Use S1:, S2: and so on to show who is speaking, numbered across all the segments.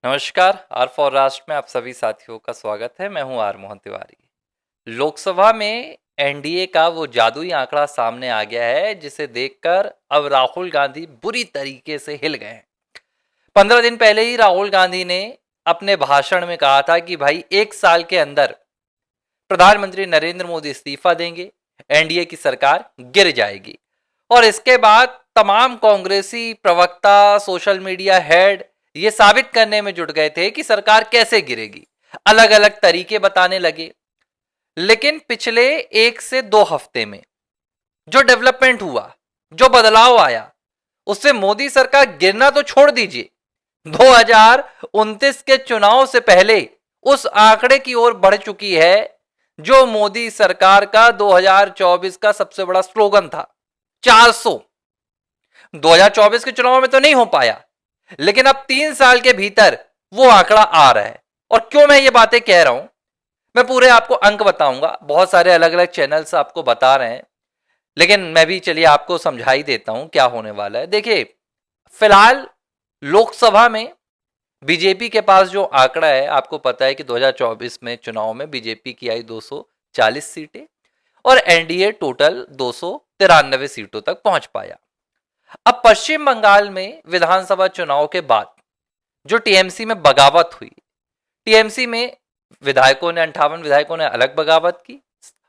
S1: नमस्कार। Are for राष्ट्र में आप सभी साथियों का स्वागत है। मैं हूं आर मोहन तिवारी। लोकसभा में एनडीए का वो जादुई आंकड़ा सामने आ गया है जिसे देखकर अब राहुल गांधी बुरी तरीके से हिल गए हैं। 15 दिन पहले ही राहुल गांधी ने अपने भाषण में कहा था कि भाई 1 साल के अंदर प्रधानमंत्री नरेंद्र मोदी इस्तीफा देंगे, एनडीए की सरकार गिर जाएगी। और इसके बाद तमाम कांग्रेसी प्रवक्ता, सोशल मीडिया हेड ये साबित करने में जुट गए थे कि सरकार कैसे गिरेगी, अलग अलग तरीके बताने लगे। लेकिन पिछले 1 से 2 हफ्ते में जो डेवलपमेंट हुआ, जो बदलाव आया, उससे मोदी सरकार गिरना तो छोड़ दीजिए, 2029 के चुनाव से पहले उस आंकड़े की ओर बढ़ चुकी है जो मोदी सरकार का 2024 का सबसे बड़ा स्लोगन था, 400। 2024 के चुनाव में तो नहीं हो पाया, लेकिन अब 3 साल के भीतर वो आंकड़ा आ रहा है। और क्यों मैं ये बातें कह रहा हूं, मैं पूरे आपको अंक बताऊंगा, बहुत सारे अलग अलग चैनल्स आपको बता रहे हैं, लेकिन मैं भी चलिए आपको समझा ही देता हूं क्या होने वाला है। देखिए, फिलहाल लोकसभा में बीजेपी के पास जो आंकड़ा है, आपको पता है कि 2024 में चुनाव में बीजेपी की आई 240 सीटें और एनडीए टोटल 293 सीटों तक पहुंच पाया। अब पश्चिम बंगाल में विधानसभा चुनाव के बाद जो टीएमसी में बगावत हुई, टीएमसी में विधायकों ने 58 विधायकों ने अलग बगावत की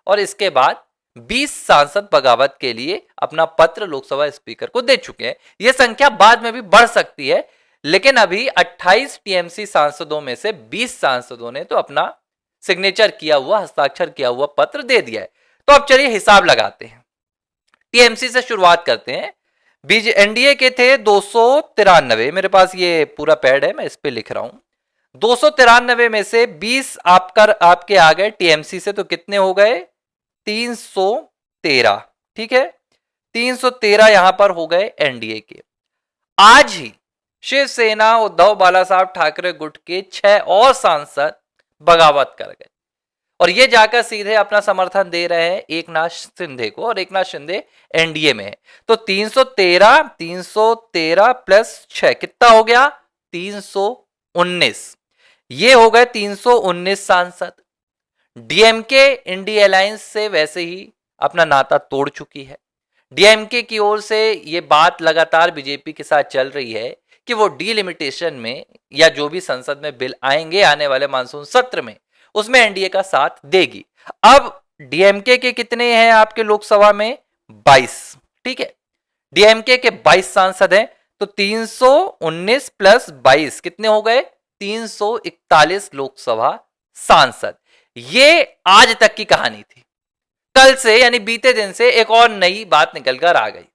S1: और इसके बाद 20 सांसद बगावत के लिए अपना पत्र लोकसभा स्पीकर को दे चुके हैं। यह संख्या बाद में भी बढ़ सकती है, लेकिन अभी 28 टीएमसी सांसदों में से 20 सांसदों ने तो अपना सिग्नेचर किया हुआ, हस्ताक्षर किया हुआ पत्र दे दिया है। तो अब चलिए हिसाब लगाते हैं, टीएमसी से शुरुआत करते हैं। बीज एनडीए के थे 293, मेरे पास ये पूरा पैड है, मैं इस पे लिख रहा हूं। 293 में से 20 आपके आ गए टीएमसी से, तो कितने हो गए? 313। ठीक है, 313 यहां पर हो गए एनडीए के। आज ही शिवसेना उद्धव बाला साहब ठाकरे गुट के 6 और सांसद बगावत कर गए और ये जाकर सीधे अपना समर्थन दे रहे हैं एकनाथ शिंदे को, और एकनाथ शिंदे एनडीए में है। तो 313 प्लस 6 कितना हो गया? 319। ये हो गए 319 सांसद। डीएमके इंडिया अलायंस से वैसे ही अपना नाता तोड़ चुकी है। डीएमके की ओर से ये बात लगातार बीजेपी के साथ चल रही है कि वो डीलिमिटेशन में या जो भी संसद में बिल आएंगे आने वाले मानसून सत्र में, उसमें एनडीए का साथ देगी। अब डीएमके के कितने हैं आपके लोकसभा में? 22। ठीक है, डीएमके के 22 सांसद हैं, तो 319 प्लस 22 कितने हो गए? 341 लोकसभा सांसद। ये आज तक की कहानी थी। कल से यानी बीते दिन से एक और नई बात निकलकर आ गई।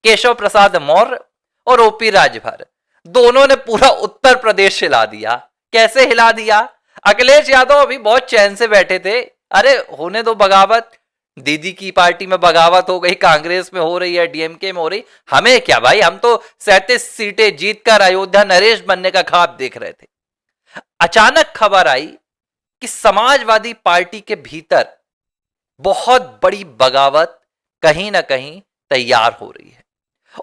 S1: केशव प्रसाद मौर्य और ओपी राजभर दोनों ने पूरा उत्तर प्रदेश हिला दिया। कैसे हिला दिया? अखिलेश यादव अभी बहुत चैन से बैठे थे, अरे होने दो बगावत, दीदी की पार्टी में बगावत हो गई, कांग्रेस में हो रही है, डीएमके में हो रही, हमें क्या भाई, हम तो 37 सीटें जीतकर अयोध्या नरेश बनने का ख्वाब देख रहे थे। अचानक खबर आई कि समाजवादी पार्टी के भीतर बहुत बड़ी बगावत कहीं ना कहीं तैयार हो रही है,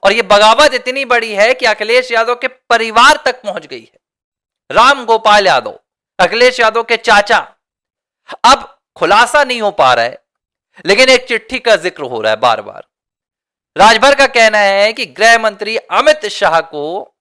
S1: और यह बगावत इतनी बड़ी है कि अखिलेश यादव के परिवार तक पहुंच गई है। राम गोपाल यादव, अखिलेश यादव के चाचा, अब खुलासा नहीं हो पा रहा है, लेकिन एक चिट्ठी का जिक्र हो रहा है बार बार। राजभर का कहना है कि गृह मंत्री अमित शाह को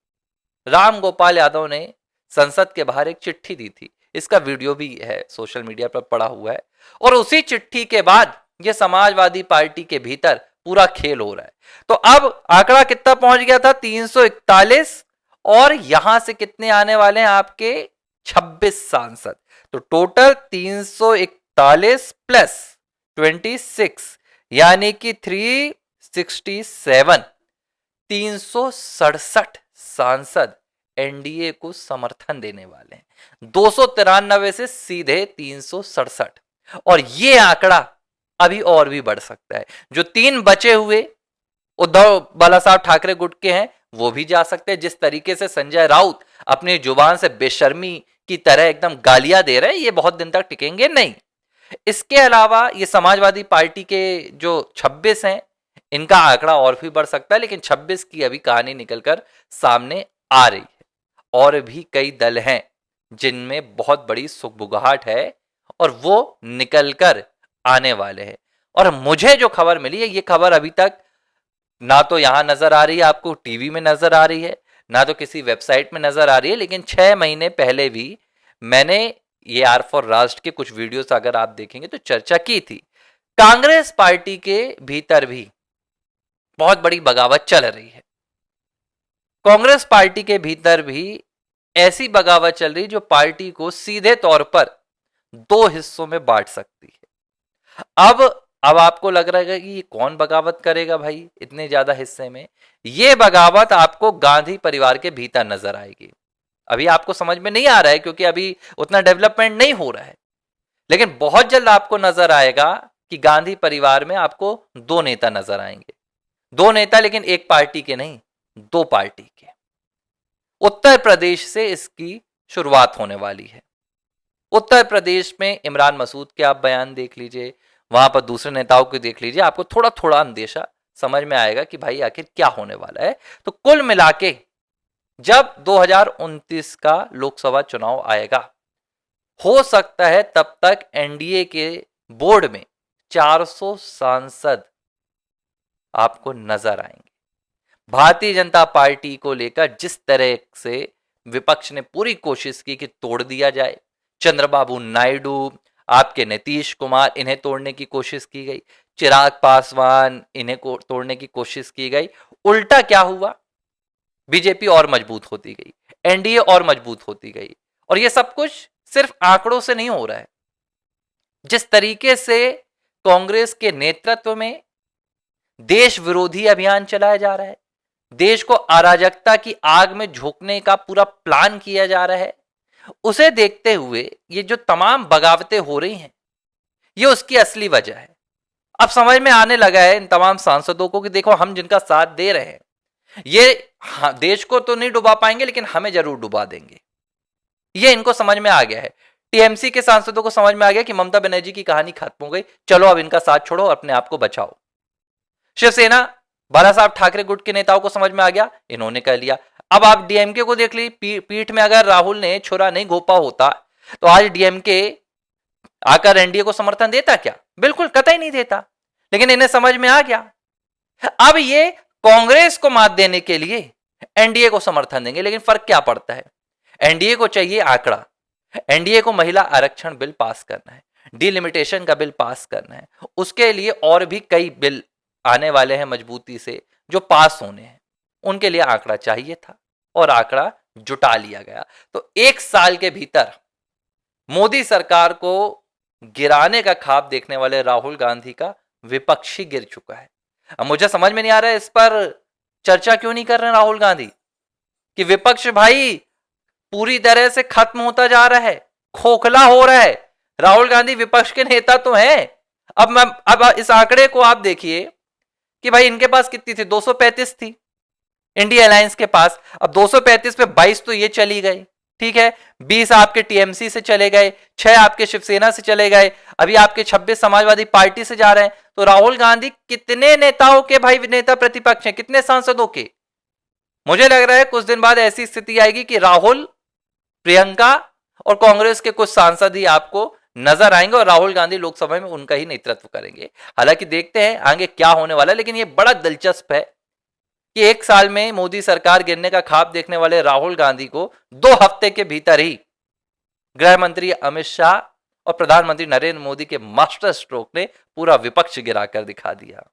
S1: राम गोपाल यादव ने संसद के बाहर एक चिट्ठी दी थी। इसका वीडियो भी है, सोशल मीडिया पर पड़ा हुआ है, और उसी चिट्ठी के बाद यह समाजवादी पार्टी के भीतर पूरा खेल हो रहा है। तो अब आंकड़ा कितना पहुंच गया था? 341, और यहां से कितने आने वाले हैं आपके? 26 सांसद। तो टोटल 341 प्लस 26 यानी कि 367, 367 सांसद एनडीए को समर्थन देने वाले हैं। 293 से सीधे 367, और यह आंकड़ा अभी और भी बढ़ सकता है। जो 3 बचे हुए उद्धव बाला साहब ठाकरे गुट के हैं वो भी जा सकते हैं। जिस तरीके से संजय राउत अपनी जुबान से बेशर्मी की तरह एकदम गालियां दे रहे हैं, ये बहुत दिन तक टिकेंगे नहीं। इसके अलावा ये समाजवादी पार्टी के जो 26 हैं, इनका आंकड़ा और भी बढ़ सकता है, लेकिन 26 की अभी कहानी निकलकर सामने आ रही है। और भी कई दल हैं जिनमें बहुत बड़ी सुगबुगाहट है और वो निकलकर आने वाले हैं। और मुझे जो खबर मिली है, ये खबर अभी तक ना तो यहां नजर आ रही है, आपको टीवी में नजर आ रही है, ना तो किसी वेबसाइट में नजर आ रही है, लेकिन 6 महीने पहले भी मैंने ये आर फॉर राष्ट्र के कुछ वीडियोस अगर आप देखेंगे तो चर्चा की थी। कांग्रेस पार्टी के भीतर भी बहुत बड़ी बगावत चल रही है। कांग्रेस पार्टी के भीतर भी ऐसी बगावत चल रही जो पार्टी को सीधे तौर पर 2 हिस्सों में बांट सकती है। अब आपको लग रहा है कि ये कौन बगावत करेगा भाई इतने ज्यादा हिस्से में? ये बगावत आपको गांधी परिवार के भीतर नजर आएगी। अभी आपको समझ में नहीं आ रहा है क्योंकि अभी उतना डेवलपमेंट नहीं हो रहा है, लेकिन बहुत जल्द आपको नजर आएगा कि गांधी परिवार में आपको 2 नेता नजर आएंगे। 2 नेता, लेकिन एक पार्टी के नहीं, 2 पार्टी के। उत्तर प्रदेश से इसकी शुरुआत होने वाली है। उत्तर प्रदेश में इमरान मसूद के आप बयान देख लीजिए, वहां पर दूसरे नेताओं को देख लीजिए, आपको थोड़ा थोड़ा अंदेशा समझ में आएगा कि भाई आखिर क्या होने वाला है। तो कुल मिला के जब 2029 का लोकसभा चुनाव आएगा, हो सकता है तब तक एनडीए के बोर्ड में 400 सांसद आपको नजर आएंगे। भारतीय जनता पार्टी को लेकर जिस तरह से विपक्ष ने पूरी कोशिश की कि तोड़ दिया जाए, चंद्रबाबू नायडू, आपके नीतीश कुमार, इन्हें तोड़ने की कोशिश की गई, चिराग पासवान, इन्हें को तोड़ने की कोशिश की गई। उल्टा क्या हुआ? बीजेपी और मजबूत होती गई, एनडीए और मजबूत होती गई। और ये सब कुछ सिर्फ आंकड़ों से नहीं हो रहा है। जिस तरीके से कांग्रेस के नेतृत्व में देश विरोधी अभियान चलाया जा रहा है, देश को अराजकता की आग में झोंकने का पूरा प्लान किया जा रहा है, उसे देखते हुए ये जो तमाम बगावतें हो रही हैं, ये उसकी असली वजह है। अब समझ में आने लगा है इन तमाम सांसदों को कि देखो, हम जिनका साथ दे रहे हैं ये देश को तो नहीं डुबा पाएंगे लेकिन हमें जरूर डुबा देंगे। ये इनको समझ में आ गया है। टीएमसी के सांसदों को समझ में आ गया कि ममता बनर्जी की कहानी खत्म हो गई, चलो अब इनका साथ छोड़ो, अपने आप को बचाओ। शिवसेना, बाला साहब ठाकरे गुट के नेताओं को समझ में आ गया, इन्होंने कह लिया। अब आप डीएमके को देख ली, पीठ में अगर राहुल ने छुरा नहीं घोपा होता तो आज डीएमके आकर एनडीए को समर्थन देता क्या? बिल्कुल कतई नहीं देता। लेकिन इन्हें समझ में आ गया, अब ये कांग्रेस को मात देने के लिए एनडीए को समर्थन देंगे। लेकिन फर्क क्या पड़ता है? एनडीए को चाहिए आंकड़ा, एनडीए को महिला आरक्षण बिल पास करना है, डिलिमिटेशन का बिल पास करना है, उसके लिए और भी कई बिल आने वाले हैं मजबूती से जो पास होने हैं, उनके लिए आंकड़ा चाहिए था और आंकड़ा जुटा लिया गया। तो 1 साल के भीतर मोदी सरकार को गिराने का ख्वाब देखने वाले राहुल गांधी का विपक्ष ही गिर चुका है। अब मुझे समझ में नहीं आ रहा है इस पर चर्चा क्यों नहीं कर रहे राहुल गांधी, कि विपक्ष भाई पूरी तरह से खत्म होता जा रहा है, खोखला हो रहा है। राहुल गांधी विपक्ष के नेता तो हैं। अब इस आंकड़े को आप देखिए कि भाई इनके पास कितनी थी? 235 थी इंडिया अलायंस के पास। अब 235 पे 22 तो ये चली गई, ठीक है, 20 आपके टीएमसी से चले गए, 6 आपके शिवसेना से चले गए, अभी आपके 26 समाजवादी पार्टी से जा रहे हैं। तो राहुल गांधी कितने नेताओं के भाई नेता प्रतिपक्ष हैं, कितने सांसदों के? मुझे लग रहा है कुछ दिन बाद ऐसी स्थिति आएगी कि राहुल, प्रियंका और कांग्रेस के कुछ सांसद ही आपको नजर आएंगे और राहुल गांधी लोकसभा में उनका ही नेतृत्व करेंगे। हालांकि देखते हैं आगे क्या होने वाला है, लेकिन यह बड़ा दिलचस्प है कि 1 साल में मोदी सरकार गिरने का ख्वाब देखने वाले राहुल गांधी को 2 हफ्ते के भीतर ही गृह मंत्री अमित शाह और प्रधानमंत्री नरेंद्र मोदी के मास्टर स्ट्रोक ने पूरा विपक्ष गिराकर दिखा दिया।